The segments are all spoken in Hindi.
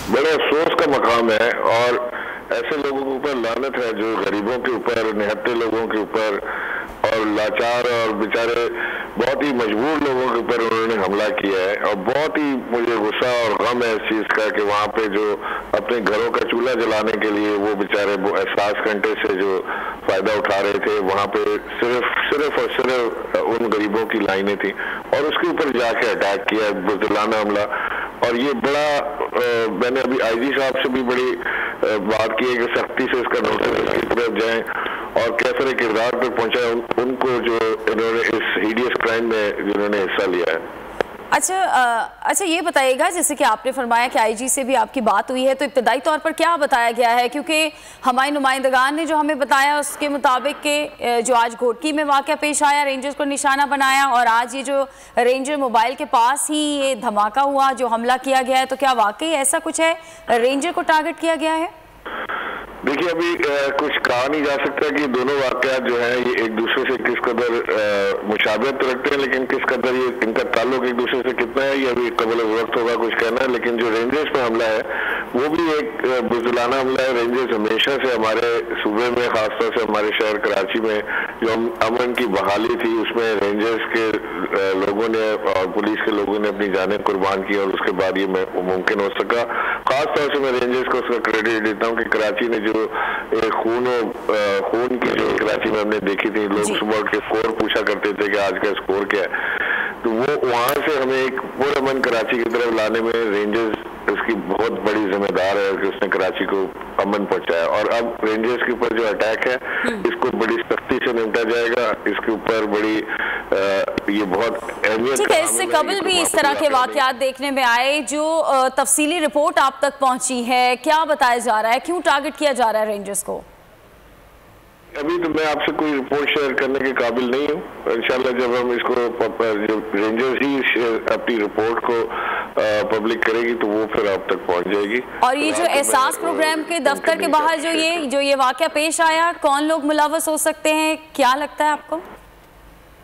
बड़े अफसोस का मकाम है और ऐसे लोगों के ऊपर लानत है जो गरीबों के ऊपर, निहत्ते लोगों के ऊपर और लाचार और बेचारे बहुत ही मजबूर लोगों के ऊपर उन्होंने हमला किया है। और बहुत ही मुझे गुस्सा और गम है इस चीज का कि वहाँ पे जो अपने घरों का चूल्हा जलाने के लिए वो बेचारे वो एहसास घंटे से जो फायदा उठा रहे थे, वहाँ पे सिर्फ और सिर्फ उन गरीबों की लाइनें थी और उसके ऊपर जाके अटैक किया, बुज़दिलाना हमला। और ये बड़ा मैंने अभी आईजी साहब से भी बड़ी बात की है कि सख्ती से इसका नोटिस की तरफ जाएं और कैफरे किरदार पर पहुंचाए उनको जो इन्होंने इस हीडियस क्राइम में जिन्होंने हिस्सा लिया है। अच्छा ये बताइएगा, जैसे कि आपने फरमाया कि आईजी से भी आपकी बात हुई है, तो इब्तदाई तौर पर क्या बताया गया है? क्योंकि हमारे नुमाइंदगान ने जो हमें बताया उसके मुताबिक कि जो आज घोटकी में वाक़या पेश आया, रेंजर्स को निशाना बनाया और आज ये जो रेंजर मोबाइल के पास ही ये धमाका हुआ, जो हमला किया गया है, तो क्या वाकई ऐसा कुछ है, रेंजर को टारगेट किया गया है? देखिए, अभी कुछ कहा नहीं जा सकता कि दोनों वाकयात जो है ये एक दूसरे से किस कदर मुशाबहत तो रखते हैं, लेकिन किस कदर ये इनका ताल्लुक एक दूसरे से कितना है ये अभी कबल वक्त होगा कुछ कहना है। लेकिन जो रेंजर्स पे हमला है वो भी एक बुज़दिलाना हमला है। रेंजर्स हमेशा से हमारे सूबे में, खासतौर से हमारे शहर कराची में जो अमन की बहाली थी उसमें रेंजर्स के लोगों ने और पुलिस के लोगों ने अपनी जानें कुर्बान की और उसके बाद ये मुमकिन हो सका। खासतौर से मैं रेंजर्स को उसका क्रेडिट देता हूँ कि कराची ने जो खून की जो कराची में हमने देखी थी, लोग सुबह उठ के स्कोर पूछा करते थे कि आज का स्कोर क्या है, तो वो वहां से हमें एक पुरअमन कराची की तरफ लाने में रेंजर्स इसकी बहुत बड़ी जिम्मेदार है कि उसने कराची को अमन पहुंचाया। और अब रेंजर्स के ऊपर जो अटैक है इसको बड़ी सख्ती से निपटा जाएगा। इसके ऊपर बड़ी ये बहुत अहमियत। ठीक है, इससे कबल भी इस तरह के वाकयात देखने में आए, जो तफसीली रिपोर्ट आप तक पहुंची है, क्या बताया जा रहा है, क्यों टारगेट किया जा रहा है रेंजर्स को? अभी तो मैं आपसे कोई रिपोर्ट शेयर करने के काबिल नहीं हूँ। इंशाल्लाह जब हम इसको जो रेंजर्स ही अपनी रिपोर्ट को पब्लिक करेगी तो वो फिर आप तक पहुंच जाएगी। और ये जो एहसास प्रोग्राम के दफ्तर के बाहर जो ये वाकया पेश आया, कौन लोग मुलव्वस हो सकते हैं, क्या लगता है आपको?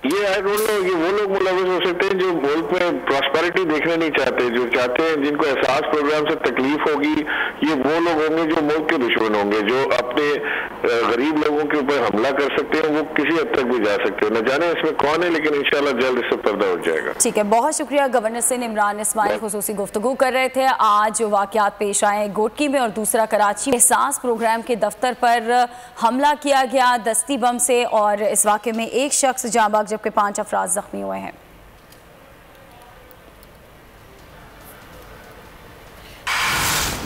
ये आई डोंट नो, ये वो लोग मुलव्वस हो सकते हैं जो मुल्क में प्रॉस्पेरिटी देखना नहीं चाहते, जो चाहते हैं जिनको एहसास प्रोग्राम से तकलीफ होगी। ये वो लोग होंगे जो मुल्क के दुश्मन होंगे, जो अपने गरीब लोगों के ऊपर हमला कर सकते हैं, वो किसी हद तक भी जा सकते हैं। न जाने इसमें कौन है, लेकिन इंशाल्लाह जल्द इससे पर्दा उठ जाएगा। ठीक है, बहुत शुक्रिया। गवर्नर सिंध इमरान इस्माइल खुसूसी गुफ्तगू कर रहे थे। आज जो वाकयात पेश आए घोटकी में और दूसरा कराची, एहसास प्रोग्राम के दफ्तर पर हमला किया गया दस्ती बम से और इस वाक़े में एक शख्स जाँ बाग जबकि 5 अफराद जख्मी हुए हैं।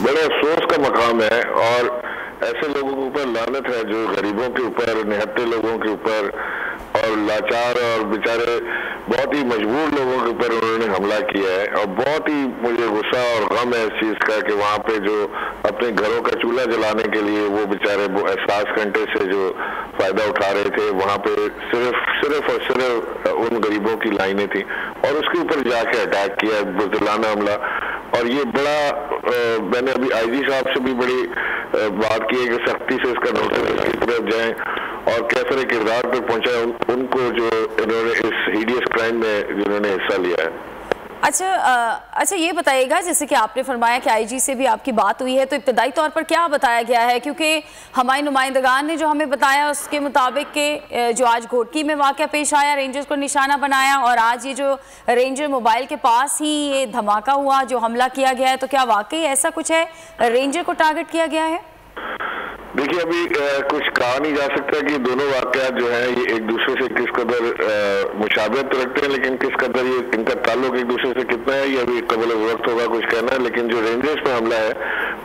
बड़े अफसोस का मकाम है और ऐसे लोगों के ऊपर लानत है जो गरीबों के ऊपर, निहत्ते लोगों के ऊपर और लाचार और बेचारे बहुत ही मजबूर लोगों के ऊपर उन्होंने हमला किया है। और बहुत ही मुझे गुस्सा और गम है इस चीज का कि वहाँ पे जो अपने घरों का चूल्हा जलाने के लिए वो बेचारे वो एहसास घंटे से जो फायदा उठा रहे थे, वहाँ पे सिर्फ और सिर्फ उन गरीबों की लाइनें थी और उसके ऊपर जाके अटैक किया, बुज़दिलाना हमला। और ये बड़ा मैंने अभी आईजी साहब से भी बड़ी बात की है कि सख्ती से इसका नोटिस की तरफ जाएं और कैफरे किरदार पर पहुंचाए उनको जो इन्होंने इस हीडियस क्राइम में जिन्होंने हिस्सा लिया है। अच्छा ये बताइएगा, जैसे कि आपने फरमाया कि आईजी से भी आपकी बात हुई है, तो इब्तदाई तौर पर क्या बताया गया है? क्योंकि हमारे नुमाइंदगान ने जो हमें बताया उसके मुताबिक कि जो आज घोटकी में वाक़या पेश आया, रेंजर्स को निशाना बनाया और आज ये जो रेंजर मोबाइल के पास ही ये धमाका हुआ, जो हमला किया गया है, तो क्या वाकई ऐसा कुछ है, रेंजर को टारगेट किया गया है? देखिए, अभी कुछ कहा नहीं जा सकता कि दोनों वाकयात जो है ये एक दूसरे से किस कदर मुशाबहत तो रखते हैं, लेकिन किस कदर ये इनका ताल्लुक एक दूसरे से कितना है ये अभी कबल वक्त होगा कुछ कहना है। लेकिन जो रेंजर्स पे हमला है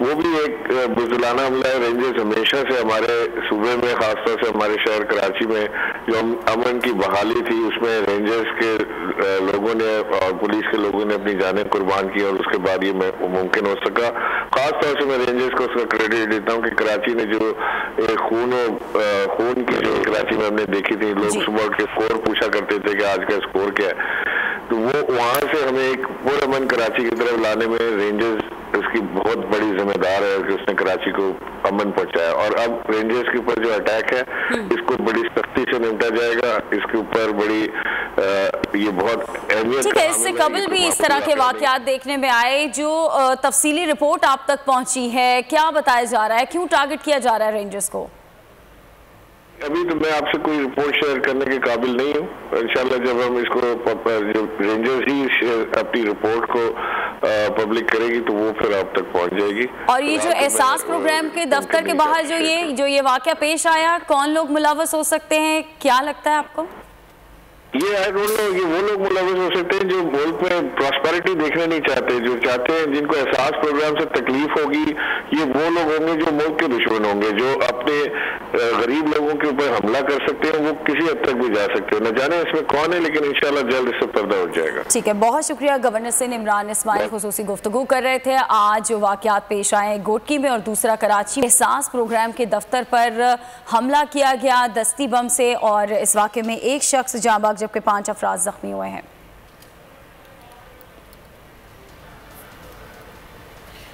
वो भी एक बुज़दिलाना हमला है। रेंजर्स हमेशा से हमारे सूबे में, खासतौर से हमारे शहर कराची में जो अमन की बहाली थी उसमें रेंजर्स के लोगों ने और पुलिस के लोगों ने अपनी जानें कुर्बान की और उसके बाद ये मुमकिन हो सका। खासतौर से मैं रेंजर्स को उसका क्रेडिट देता हूँ कि कराची ने जो खून की जो कराची में हमने देखी थी, लोग सुबह उठ के स्कोर पूछा करते थे कि आज का स्कोर क्या है, तो वो वहां से हमें एक पुरअमन कराची की तरफ लाने में रेंजर्स इसकी बहुत बड़ी जिम्मेदार है कि उसने कराची को अमन पहुंचाया। और अब रेंजर्स के ऊपर जो अटैक है इसको बड़ी सख्ती से निपटा जाएगा। इसके ऊपर बड़ी ये बहुत अहमियत। ठीक है, इससे कबल भी इस तरह के वाकयात देखने में आए, जो तफसीली रिपोर्ट आप तक पहुंची है, क्या बताया जा रहा है, क्यों टारगेट किया जा रहा है रेंजर्स को? अभी तो मैं आपसे कोई रिपोर्ट शेयर करने के काबिल नहीं हूँ। इंशाल्लाह जब हम इसको जो रेंजर्स ही अपनी रिपोर्ट को पब्लिक करेगी तो वो फिर आप तक पहुंच जाएगी। और ये जो एहसास प्रोग्राम के दफ्तर के बाहर जो ये वाकया पेश आया, कौन लोग मुलव्वस हो सकते हैं, क्या लगता है आपको? ये आई डोंट नो, ये वो लोग मुलव्वस हो सकते हैं जो मुल्क में प्रॉस्पेरिटी देखना नहीं चाहते, जो चाहते हैं, जिनको एहसास प्रोग्राम से तकलीफ होगी। ये वो लोग होंगे जो मुल्क के दुश्मन होंगे, जो अपने गरीब लोगों के ऊपर हमला कर सकते हैं, वो किसी हद तक भी जा सकते हैं। न जाने इसमें कौन है, लेकिन इंशाल्लाह जल्द इससे पर्दा उठ जाएगा। ठीक है, बहुत शुक्रिया। गवर्नर सिंध इमरान इस्माइल खुसूसी गुफ्तगू कर रहे थे। आज जो वाकयात पेश आए गोटकी में और दूसरा कराची, एहसास प्रोग्राम के दफ्तर पर हमला किया गया दस्ती बम से, और इस वाक़े में एक शख्स जाँ बहक जबकि 5 अफराद जख्मी हुए हैं।